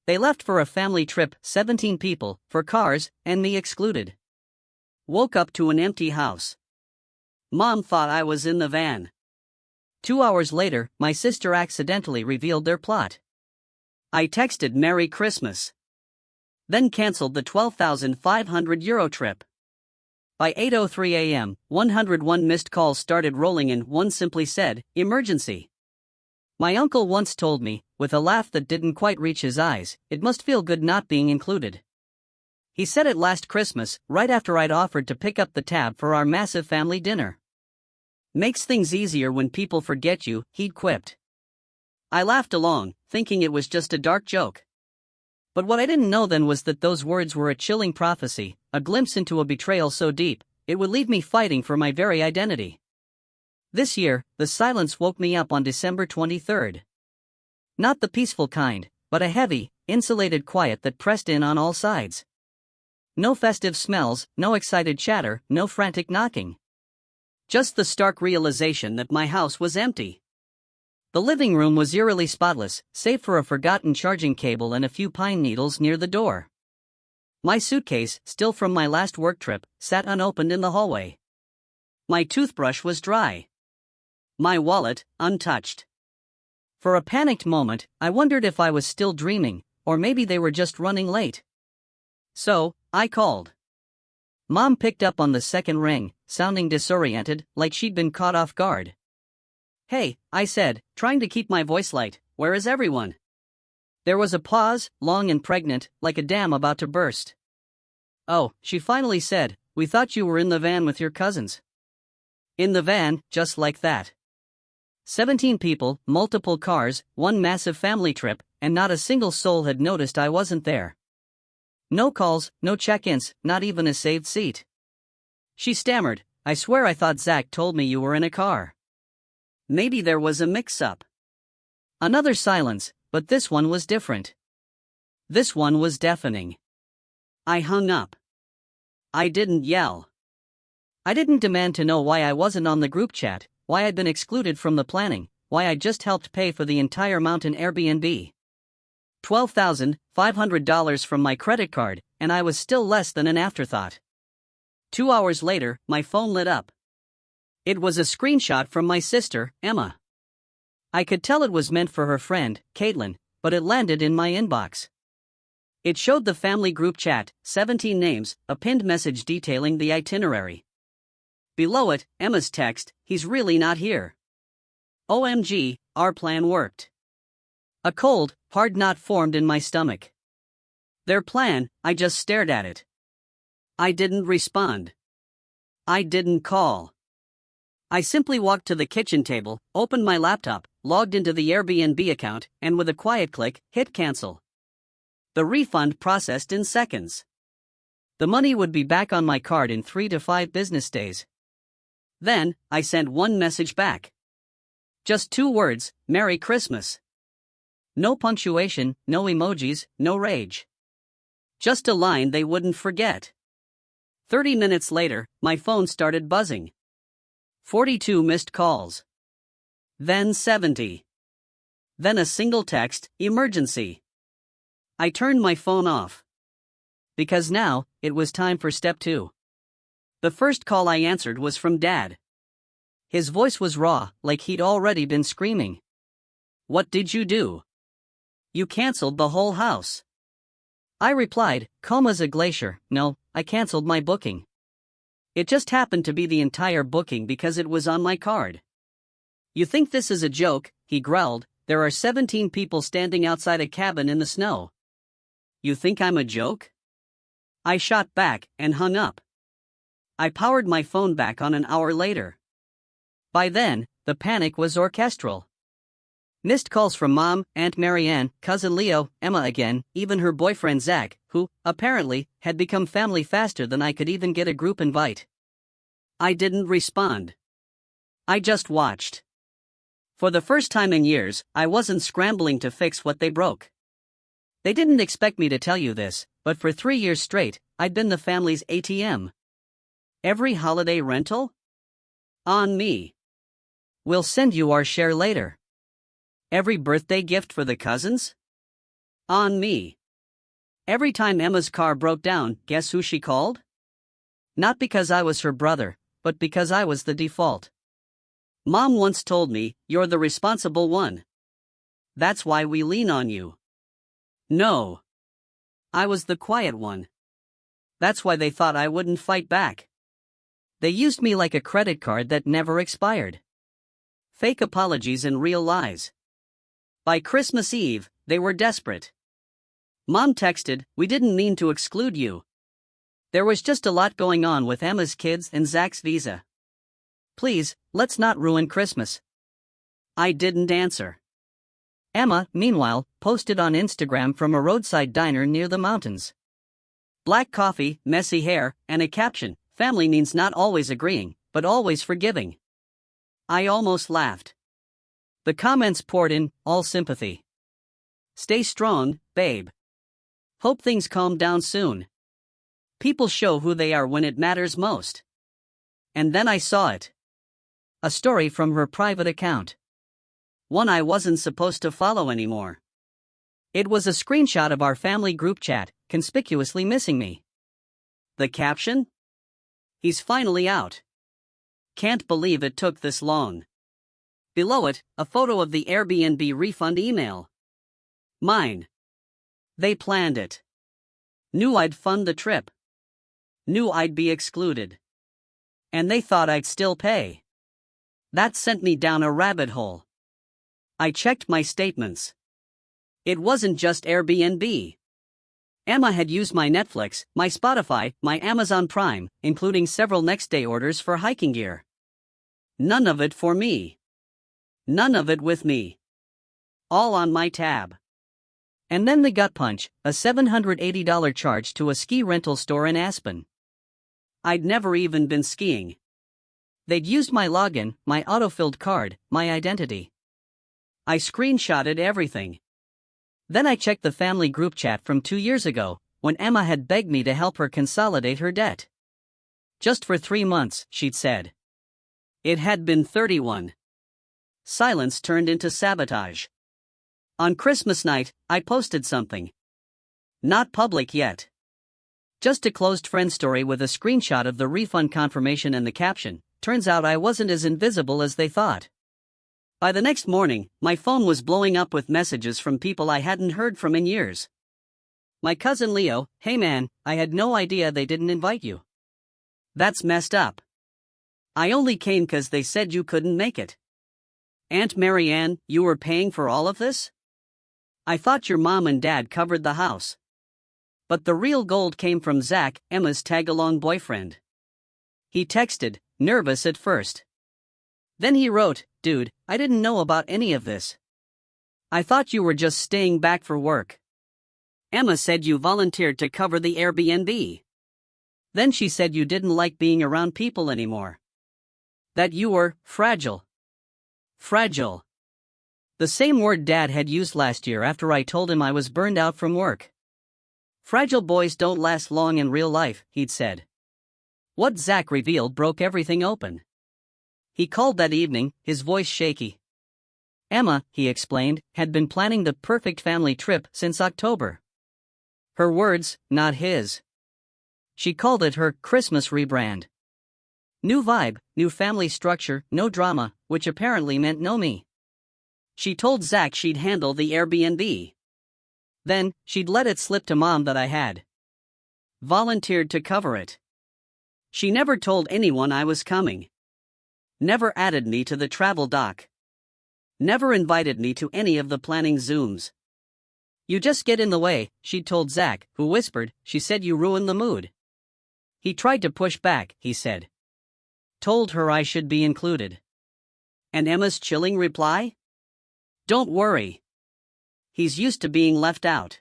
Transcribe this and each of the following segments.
They left for a family trip, 17 people, for cars, and me excluded. Woke up to an empty house. Mom thought I was in the van. 2 hours later, my sister accidentally revealed their plot. I texted Merry Christmas. Then cancelled the €12,500 trip. By 8:03 a.m., 101 missed calls started rolling and one simply said, "Emergency." My uncle once told me, with a laugh that didn't quite reach his eyes, it must feel good not being included. He said it last Christmas, right after I'd offered to pick up the tab for our massive family dinner. "Makes things easier when people forget you," he'd quipped. I laughed along, thinking it was just a dark joke. But what I didn't know then was that those words were a chilling prophecy, a glimpse into a betrayal so deep, it would leave me fighting for my very identity. This year, the silence woke me up on December 23rd. Not the peaceful kind, but a heavy, insulated quiet that pressed in on all sides. No festive smells, no excited chatter, no frantic knocking. Just the stark realization that my house was empty. The living room was eerily spotless, save for a forgotten charging cable and a few pine needles near the door. My suitcase, still from my last work trip, sat unopened in the hallway. My toothbrush was dry. My wallet, untouched. For a panicked moment, I wondered if I was still dreaming, or maybe they were just running late. So, I called. Mom picked up on the second ring, sounding disoriented, like she'd been caught off guard. "Hey," I said, trying to keep my voice light, "where is everyone?" There was a pause, long and pregnant, like a dam about to burst. "Oh," she finally said, "we thought you were in the van with your cousins." In the van, just like that. 17 people, multiple cars, one massive family trip, and not a single soul had noticed I wasn't there. No calls, no check-ins, not even a saved seat. She stammered, "I swear I thought Zach told me you were in a car." Maybe there was a mix-up. Another silence, but this one was different. This one was deafening. I hung up. I didn't yell. I didn't demand to know why I wasn't on the group chat, why I'd been excluded from the planning, why I'd just helped pay for the entire mountain Airbnb. $12,500 from my credit card, and I was still less than an afterthought. 2 hours later, my phone lit up. It was a screenshot from my sister, Emma. I could tell it was meant for her friend, Caitlin, but it landed in my inbox. It showed the family group chat, 17 names, a pinned message detailing the itinerary. Below it, Emma's text, "He's really not here. OMG, our plan worked." A cold, hard knot formed in my stomach. Their plan, I just stared at it. I didn't respond. I didn't call. I simply walked to the kitchen table, opened my laptop, logged into the Airbnb account, and with a quiet click, hit cancel. The refund processed in seconds. The money would be back on my card in 3 to 5 business days. Then, I sent one message back. Just 2 words, "Merry Christmas." No punctuation, no emojis, no rage. Just a line they wouldn't forget. 30 minutes later, my phone started buzzing. 42 missed calls. Then 70. Then a single text, "Emergency." I turned my phone off. Because now, it was time for step 2. The first call I answered was from Dad. His voice was raw, like he'd already been screaming. "What did you do? You canceled the whole house." I replied, calm as a glacier, "No, I canceled my booking. It just happened to be the entire booking because it was on my card." "You think this is a joke?" he growled. "There are 17 people standing outside a cabin in the snow. You think I'm a joke?" I shot back and hung up. I powered my phone back on an hour later. By then, the panic was orchestral. Missed calls from Mom, Aunt Marianne, Cousin Leo, Emma again, even her boyfriend Zach, who, apparently, had become family faster than I could even get a group invite. I didn't respond. I just watched. For the first time in years, I wasn't scrambling to fix what they broke. They didn't expect me to tell you this, but for 3 years straight, I'd been the family's ATM. Every holiday rental? On me. We'll send you our share later. Every birthday gift for the cousins? On me. Every time Emma's car broke down, guess who she called? Not because I was her brother, but because I was the default. Mom once told me, "You're the responsible one. That's why we lean on you." No. I was the quiet one. That's why they thought I wouldn't fight back. They used me like a credit card that never expired. Fake apologies and real lies. By Christmas Eve, they were desperate. Mom texted, "We didn't mean to exclude you. There was just a lot going on with Emma's kids and Zach's visa. Please, let's not ruin Christmas." I didn't answer. Emma, meanwhile, posted on Instagram from a roadside diner near the mountains. Black coffee, messy hair, and a caption, "Family means not always agreeing, but always forgiving." I almost laughed. The comments poured in, all sympathy. "Stay strong, babe. Hope things calm down soon. People show who they are when it matters most." And then I saw it. A story from her private account. One I wasn't supposed to follow anymore. It was a screenshot of our family group chat, conspicuously missing me. The caption? "He's finally out. Can't believe it took this long." Below it, a photo of the Airbnb refund email. Mine. They planned it. Knew I'd fund the trip. Knew I'd be excluded. And they thought I'd still pay. That sent me down a rabbit hole. I checked my statements. It wasn't just Airbnb. Emma had used my Netflix, my Spotify, my Amazon Prime, including several next-day orders for hiking gear. None of it for me. None of it with me. All on my tab. And then the gut punch, a $780 charge to a ski rental store in Aspen. I'd never even been skiing. They'd used my login, my autofilled card, my identity. I screenshotted everything. Then I checked the family group chat from 2 years ago, when Emma had begged me to help her consolidate her debt. Just for 3 months, she'd said. It had been 31. Silence turned into sabotage. On Christmas night, I posted something. Not public yet. Just a closed friend story with a screenshot of the refund confirmation and the caption. Turns out I wasn't as invisible as they thought. By the next morning, my phone was blowing up with messages from people I hadn't heard from in years. My cousin Leo, "Hey man, I had no idea they didn't invite you. That's messed up. I only came 'cause they said you couldn't make it. Aunt Marianne, you were paying for all of this? I thought your mom and dad covered the house." But the real gold came from Zach, Emma's tag-along boyfriend. He texted, nervous at first. Then he wrote, "Dude, I didn't know about any of this. I thought you were just staying back for work. Emma said you volunteered to cover the Airbnb. Then she said you didn't like being around people anymore. That you were fragile." Fragile. The same word Dad had used last year after I told him I was burned out from work. "Fragile boys don't last long in real life," he'd said. What Zach revealed broke everything open. He called that evening, his voice shaky. Emma, he explained, had been planning the perfect family trip since October. Her words, not his. She called it her Christmas rebrand. New vibe, new family structure, no drama, which apparently meant no me. She told Zach she'd handle the Airbnb. Then, she'd let it slip to Mom that I had volunteered to cover it. She never told anyone I was coming. Never added me to the travel doc. Never invited me to any of the planning Zooms. "You just get in the way," she'd told Zach, who whispered, "She said you ruined the mood." He tried to push back, he said. Told her I should be included. And Emma's chilling reply? "Don't worry. He's used to being left out.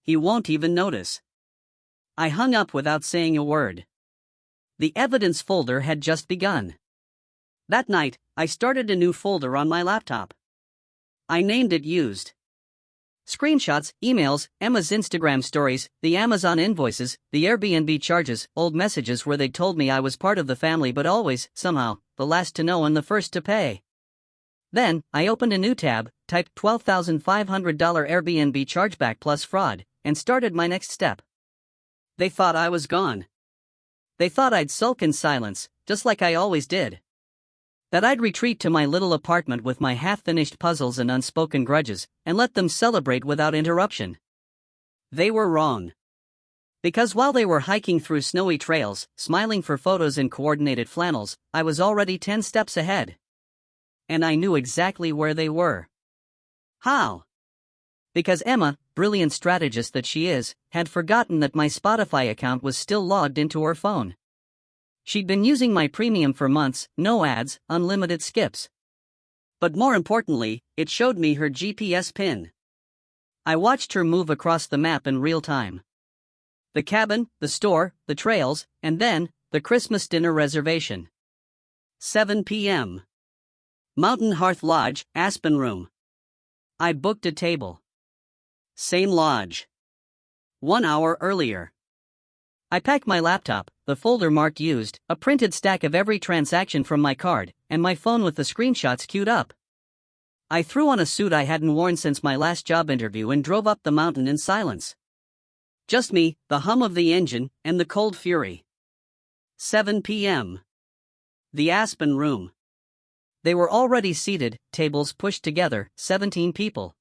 He won't even notice." I hung up without saying a word. The evidence folder had just begun. That night, I started a new folder on my laptop. I named it Used. Screenshots, emails, Emma's Instagram stories, the Amazon invoices, the Airbnb charges, old messages where they told me I was part of the family but always, somehow, the last to know and the first to pay. Then, I opened a new tab, typed $12,500 Airbnb chargeback plus fraud, and started my next step. They thought I was gone. They thought I'd sulk in silence, just like I always did. That I'd retreat to my little apartment with my half-finished puzzles and unspoken grudges, and let them celebrate without interruption. They were wrong. Because while they were hiking through snowy trails, smiling for photos in coordinated flannels, I was already 10 steps ahead. And I knew exactly where they were. How? Because Emma, brilliant strategist that she is, had forgotten that my Spotify account was still logged into her phone. She'd been using my premium for months, no ads, unlimited skips. But more importantly, it showed me her GPS pin. I watched her move across the map in real time. The cabin, the store, the trails, and then, the Christmas dinner reservation. 7 p.m. Mountain Hearth Lodge, Aspen Room. I booked a table. Same lodge. 1 hour earlier. I packed my laptop, the folder marked used, a printed stack of every transaction from my card, and my phone with the screenshots queued up. I threw on a suit I hadn't worn since my last job interview and drove up the mountain in silence. Just me, the hum of the engine, and the cold fury. 7 p.m. The Aspen Room. They were already seated, tables pushed together, 17 people.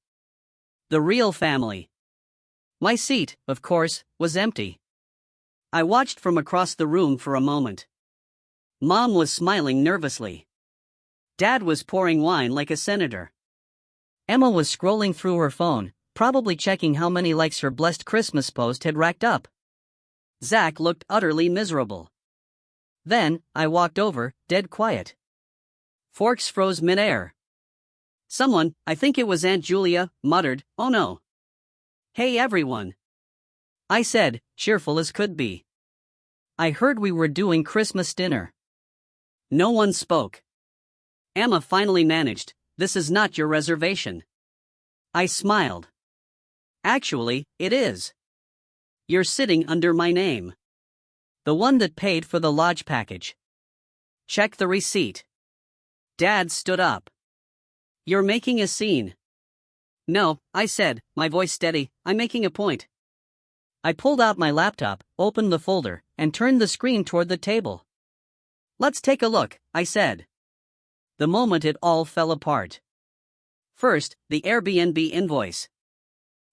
The real family. My seat, of course, was empty. I watched from across the room for a moment. Mom was smiling nervously. Dad was pouring wine like a senator. Emma was scrolling through her phone, probably checking how many likes her blessed Christmas post had racked up. Zach looked utterly miserable. Then, I walked over, dead quiet. Forks froze midair. Someone, I think it was Aunt Julia, muttered, "Oh no." "Hey everyone," I said, cheerful as could be. "I heard we were doing Christmas dinner." No one spoke. Emma finally managed, "This is not your reservation." I smiled. "Actually, it is. You're sitting under my name. The one that paid for the lodge package. Check the receipt." Dad stood up. "You're making a scene." "No," I said, my voice steady, "I'm making a point." I pulled out my laptop, opened the folder, and turned the screen toward the table. "Let's take a look," I said. The moment it all fell apart. First, the Airbnb invoice.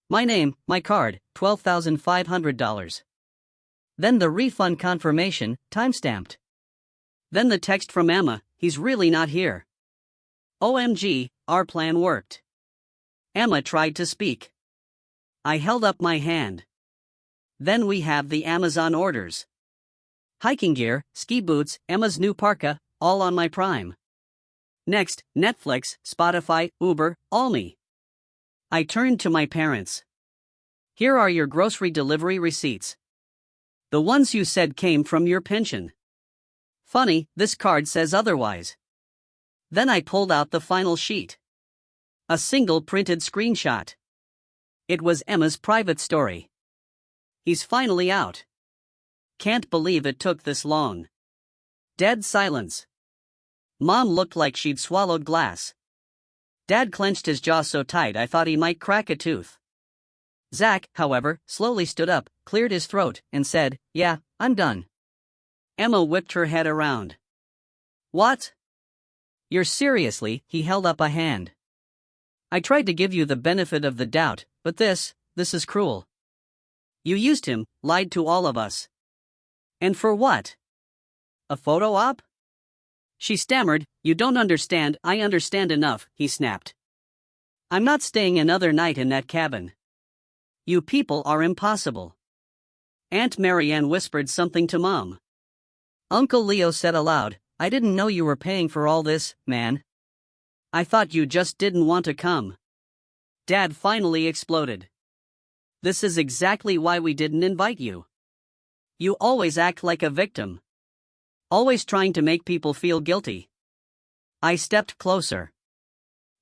My name, my card, $12,500. Then the refund confirmation, timestamped. Then the text from Emma, "He's really not here." OMG, our plan worked. Emma tried to speak. I held up my hand. Then we have the Amazon orders. Hiking gear, ski boots, Emma's new parka, all on my Prime. Next, Netflix, Spotify, Uber, all me. I turned to my parents. "Here are your grocery delivery receipts. The ones you said came from your pension. Funny, this card says otherwise." Then I pulled out the final sheet. A single printed screenshot. It was Emma's private story. "He's finally out. Can't believe it took this long." Dead silence. Mom looked like she'd swallowed glass. Dad clenched his jaw so tight I thought he might crack a tooth. Zach, however, slowly stood up, cleared his throat, and said, "Yeah, I'm done." Emma whipped her head around. "What? You're seriously?" He held up a hand. "I tried to give you the benefit of the doubt, but this is cruel. You used him, lied to all of us. And for what? A photo op?" She stammered. "You don't understand." "I understand enough," he snapped. "I'm not staying another night in that cabin. You people are impossible." Aunt Marianne whispered something to Mom. Uncle Leo said aloud, "I didn't know you were paying for all this, man. I thought you just didn't want to come." Dad finally exploded. "This is exactly why we didn't invite you. You always act like a victim. Always trying to make people feel guilty." I stepped closer.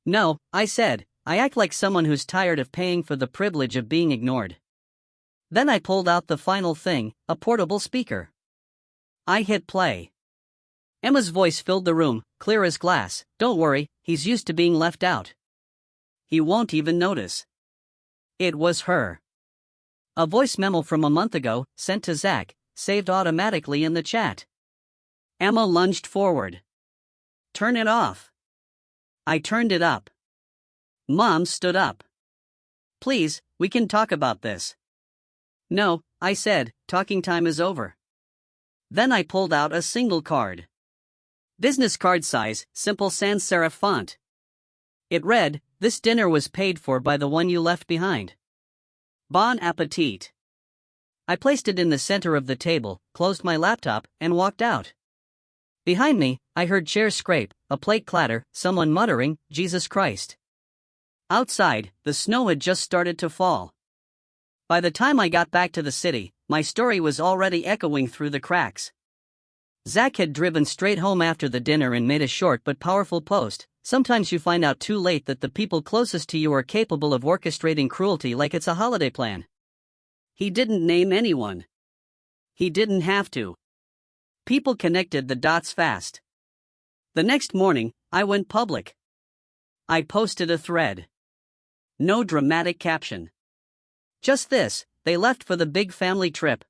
"No," I said, "I act like someone who's tired of paying for the privilege of being ignored." Then I pulled out the final thing, a portable speaker. I hit play. Emma's voice filled the room, clear as glass. Don't worry, he's used to being left out. He won't even notice. It was her. A voice memo from a month ago, sent to Zach, saved automatically in the chat. Emma lunged forward. Turn it off. I turned it up. Mom stood up. Please, we can talk about this. No, I said, talking time is over. Then I pulled out a single card. Business card size, simple sans serif font. It read, "This dinner was paid for by the one you left behind. Bon appetit." I placed it in the center of the table, closed my laptop, and walked out. Behind me, I heard chairs scrape, a plate clatter, someone muttering, "Jesus Christ." Outside, the snow had just started to fall. By the time I got back to the city, my story was already echoing through the cracks. Zach had driven straight home after the dinner and made a short but powerful post. Sometimes you find out too late that the people closest to you are capable of orchestrating cruelty like it's a holiday plan. He didn't name anyone. He didn't have to. People connected the dots fast. The next morning, I went public. I posted a thread. No dramatic caption. Just this: they left for the big family trip.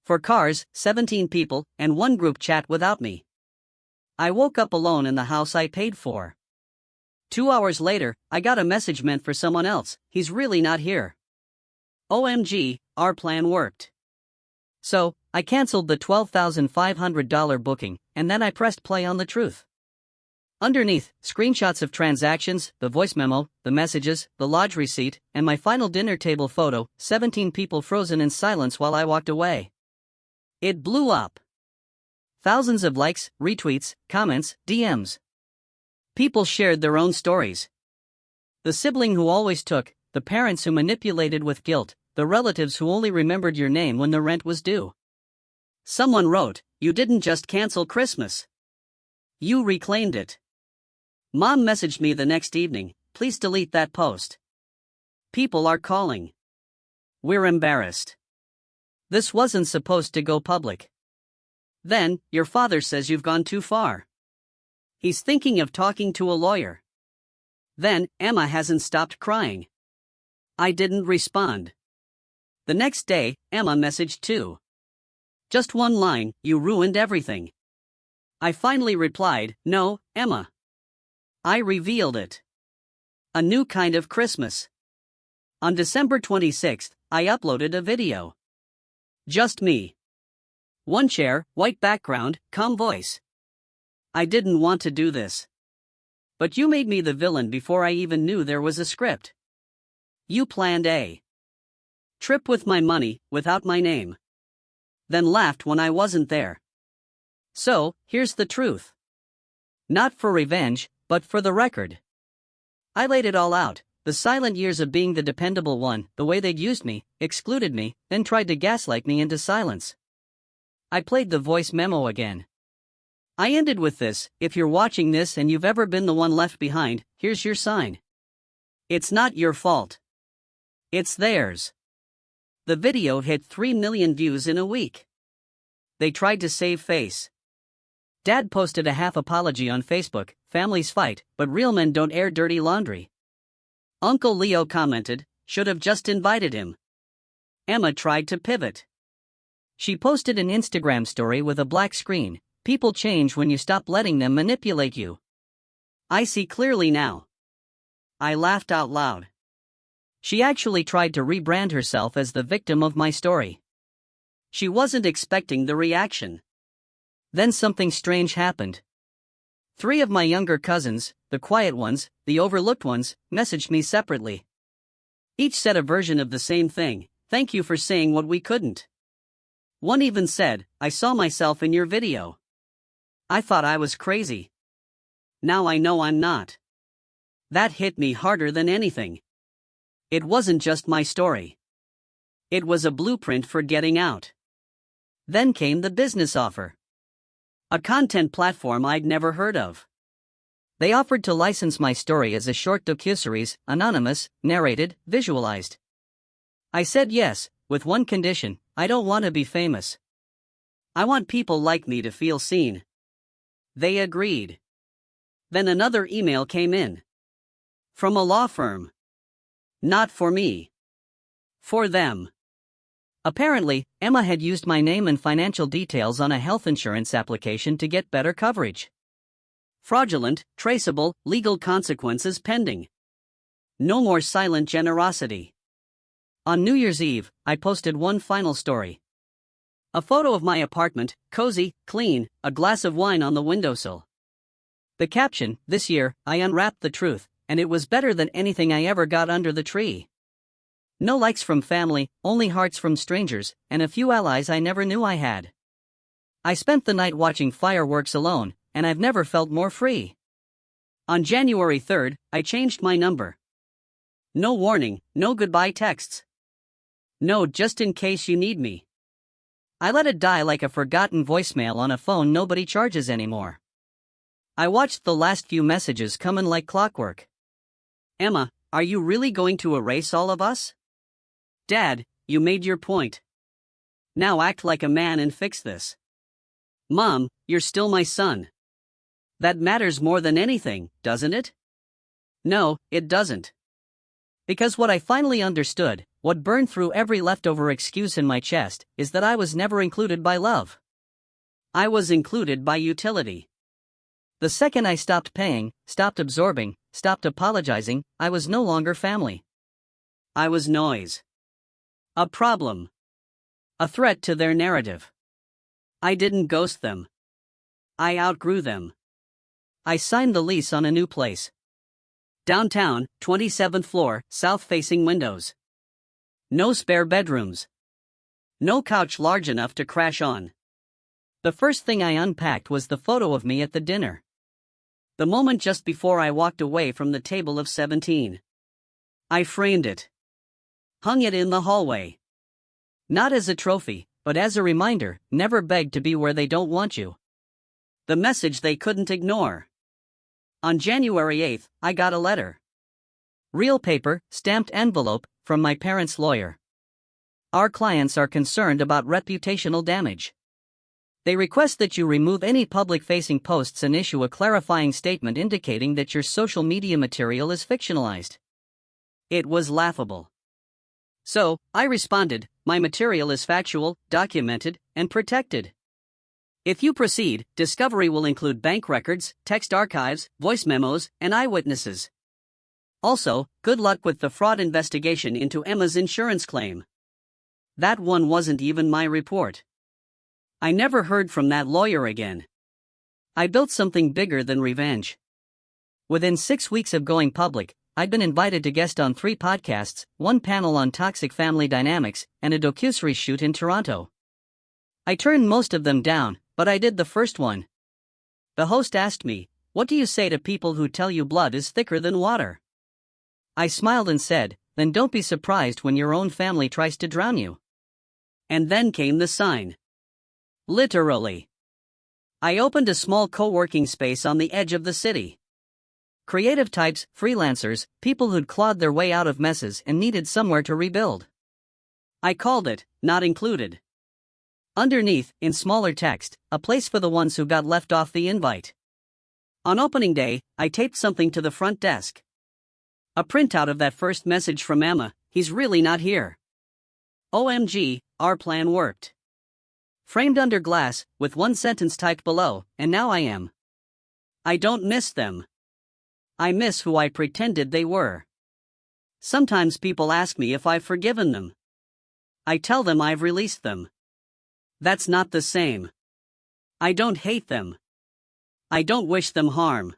4 cars, 17 people, and 1 group chat without me. I woke up alone in the house I paid for. 2 hours later, I got a message meant for someone else. He's really not here. OMG, our plan worked. So, I canceled the $12,500 booking, and then I pressed play on the truth. Underneath, screenshots of transactions, the voice memo, the messages, the lodge receipt, and my final dinner table photo, 17 people frozen in silence while I walked away. It blew up. Thousands of likes, retweets, comments, DMs. People shared their own stories. The sibling who always took, the parents who manipulated with guilt, the relatives who only remembered your name when the rent was due. Someone wrote, "You didn't just cancel Christmas. You reclaimed it." Mom messaged me the next evening, "Please delete that post. People are calling. We're embarrassed. This wasn't supposed to go public." Then, "Your father says you've gone too far. He's thinking of talking to a lawyer." Then, "Emma hasn't stopped crying." I didn't respond. The next day, Emma messaged too. Just one line, "You ruined everything." I finally replied, "No, Emma. I revealed it. A new kind of Christmas." On December 26th, I uploaded a video. Just me. 1 chair, white background, calm voice. I didn't want to do this. But you made me the villain before I even knew there was a script. You planned a trip with my money, without my name. Then laughed when I wasn't there. So, here's the truth. Not for revenge, but for the record. I laid it all out, the silent years of being the dependable one, the way they'd used me, excluded me, then tried to gaslight me into silence. I played the voice memo again. I ended with this: "If you're watching this and you've ever been the one left behind, here's your sign. It's not your fault. It's theirs." The video hit 3 million views in a week. They tried to save face. Dad posted a half apology on Facebook, "Families fight, but real men don't air dirty laundry." Uncle Leo commented, "Should have just invited him." Emma tried to pivot. She posted an Instagram story with a black screen: "People change when you stop letting them manipulate you. I see clearly now." I laughed out loud. She actually tried to rebrand herself as the victim of my story. She wasn't expecting the reaction. Then something strange happened. 3 of my younger cousins, the quiet ones, the overlooked ones, messaged me separately. Each said a version of the same thing: "Thank you for saying what we couldn't." One even said, "I saw myself in your video." I thought I was crazy. Now I know I'm not. That hit me harder than anything. It wasn't just my story. It was a blueprint for getting out. Then came the business offer. A content platform I'd never heard of. They offered to license my story as a short docuseries, anonymous, narrated, visualized. I said yes, with one condition: I don't want to be famous. I want people like me to feel seen. They agreed. Then another email came in. From a law firm. Not for me. For them. Apparently, Emma had used my name and financial details on a health insurance application to get better coverage. Fraudulent, traceable, legal consequences pending. No more silent generosity. On New Year's Eve, I posted one final story. A photo of my apartment, cozy, clean, a glass of wine on the windowsill. The caption, "This year, I unwrapped the truth, and it was better than anything I ever got under the tree." No likes from family, only hearts from strangers, and a few allies I never knew I had. I spent the night watching fireworks alone, and I've never felt more free. On January 3rd, I changed my number. No warning, no goodbye texts. No just in case you need me. I let it die like a forgotten voicemail on a phone nobody charges anymore. I watched the last few messages come in like clockwork. Emma, are you really going to erase all of us? Dad, you made your point. Now act like a man and fix this. Mom, you're still my son. That matters more than anything, doesn't it? No, it doesn't. Because what I finally understood, what burned through every leftover excuse in my chest, is that I was never included by love. I was included by utility. The second I stopped paying, stopped absorbing, stopped apologizing, I was no longer family. I was noise. A problem. A threat to their narrative. I didn't ghost them. I outgrew them. I signed the lease on a new place. Downtown, 27th floor, south-facing windows. No spare bedrooms. No couch large enough to crash on. The first thing I unpacked was the photo of me at the dinner. The moment just before I walked away from the table of 17. I framed it. Hung it in the hallway. Not as a trophy, but as a reminder, never beg to be where they don't want you. The message they couldn't ignore. On January 8th, I got a letter. Real paper, stamped envelope, from my parents' lawyer. Our clients are concerned about reputational damage. They request that you remove any public-facing posts and issue a clarifying statement indicating that your social media material is fictionalized. It was laughable. So, I responded, my material is factual, documented, and protected. If you proceed, discovery will include bank records, text archives, voice memos, and eyewitnesses. Also, good luck with the fraud investigation into Emma's insurance claim. That one wasn't even my report. I never heard from that lawyer again. I built something bigger than revenge. Within 6 weeks of going public, I'd been invited to guest on 3 podcasts, 1 panel on toxic family dynamics, and a docuseries shoot in Toronto. I turned most of them down, but I did the first one. The host asked me, "What do you say to people who tell you blood is thicker than water?" I smiled and said, "Then don't be surprised when your own family tries to drown you." And then came the sign. Literally. I opened a small co-working space on the edge of the city. Creative types, freelancers, people who'd clawed their way out of messes and needed somewhere to rebuild. I called it, Not Included. Underneath, in smaller text, a place for the ones who got left off the invite. On opening day, I taped something to the front desk. A printout of that first message from Emma, "He's really not here. OMG, our plan worked." Framed under glass, with one sentence typed below, "And now I am. I don't miss them. I miss who I pretended they were." Sometimes people ask me if I've forgiven them. I tell them I've released them. That's not the same. I don't hate them. I don't wish them harm.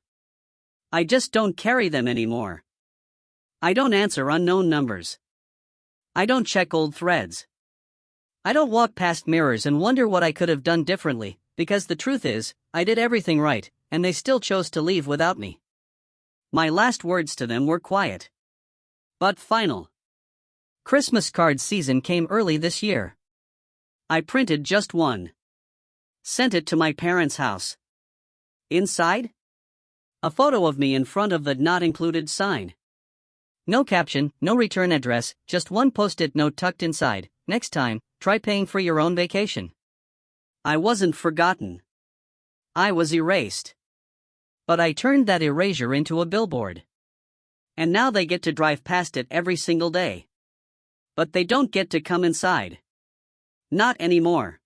I just don't carry them anymore. I don't answer unknown numbers. I don't check old threads. I don't walk past mirrors and wonder what I could have done differently, because the truth is, I did everything right, and they still chose to leave without me. My last words to them were quiet, but final. Christmas card season came early this year. I printed just one. Sent it to my parents' house. Inside? A photo of me in front of the Not Included sign. No caption, no return address, just one post-it note tucked inside. Next time, try paying for your own vacation. I wasn't forgotten. I was erased. But I turned that erasure into a billboard. And now they get to drive past it every single day. But they don't get to come inside. Not anymore.